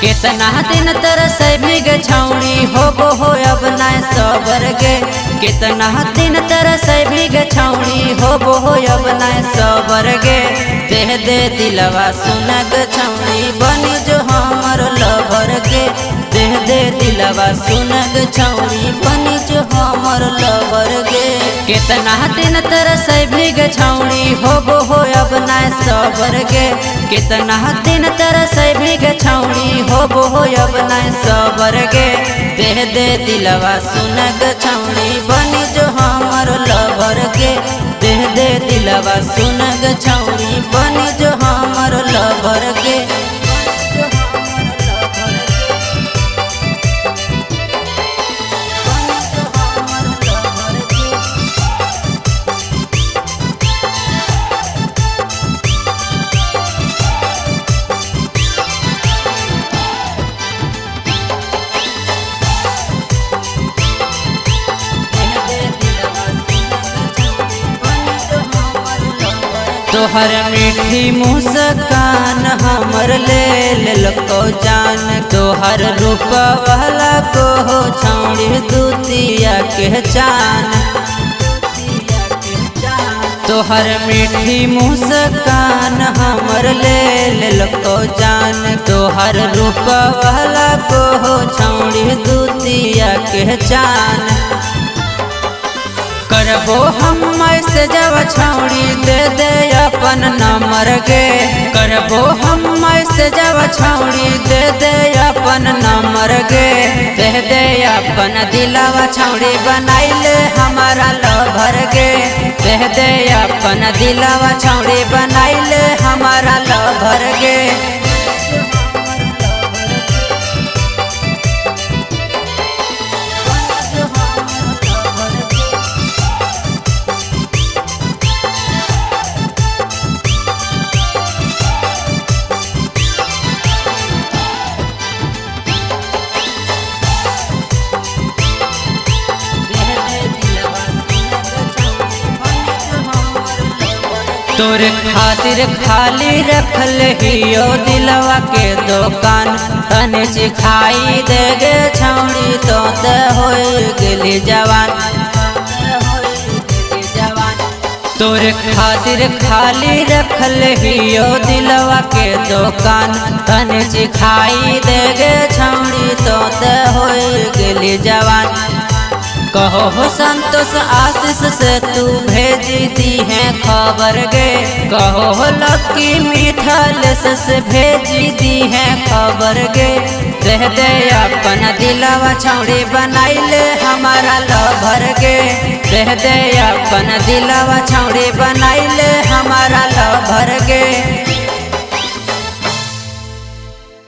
कितना दिन तरस भीग छौड़ी होबो हो अब ना सबर गे। कितना दिन तरस भीग छौड़ी होबो हो अब ना सबर गे। दे दिलवा सुनग छौड़ी बनी जो हमर लवर गे। दे दिलवा सुनग छौड़ी बनी जो हमर लवर गे। कितना दिन तरस भीग छौड़ी होबो हो अब ना सबर गे। कितना दिन तरस भीग छौड़ी होबो हो अब ना सबर गे। दे दिलवा सुनग छौड़ी बनी जो हमर लवर गे। दे दिलवा सुनग छौड़ी बनी जो हमर लवर गे। तोहर मीठी मुस्कान हमर ले लो जान। तोहर रूप वाला को हो छौड़ी दूतिया के चान। तोहर मीठी मुस्कान हमर ले लो जान। तोहर रूप वाला को हो छौड़ी दूतिया के चान। करबो हम से जब छौड़ी दे अपन नंबर गे। करबो हम से जब छौड़ी दे अपन नंबर गे। दे अपन दिलवा छौड़ी बनाइले हमारा लवर गे। दे अपन दिलवा छौड़ी बनाइले हमारा लवर गे। तोरे खातिर खाली रखल हियो दिलवा के दुकान। तने सिखाई दे गे छौड़ी तो हो गेली जवान। तोरे खातिर खाली रखल हियो दिलवा के दुकान। तने सिखाई दे गे छौड़ी तो हो गेली जवान। कहो हो संतोष आशीष से तू भेज दी है खबर गे। कहो हो लकी मिठाल से भेज दी है खबर गे। दे अपन दिलवा छौड़ी बनाइले हमारा लवर गे। दे अपन दिलवा छौड़ी बनाइले हमारा लवर गे।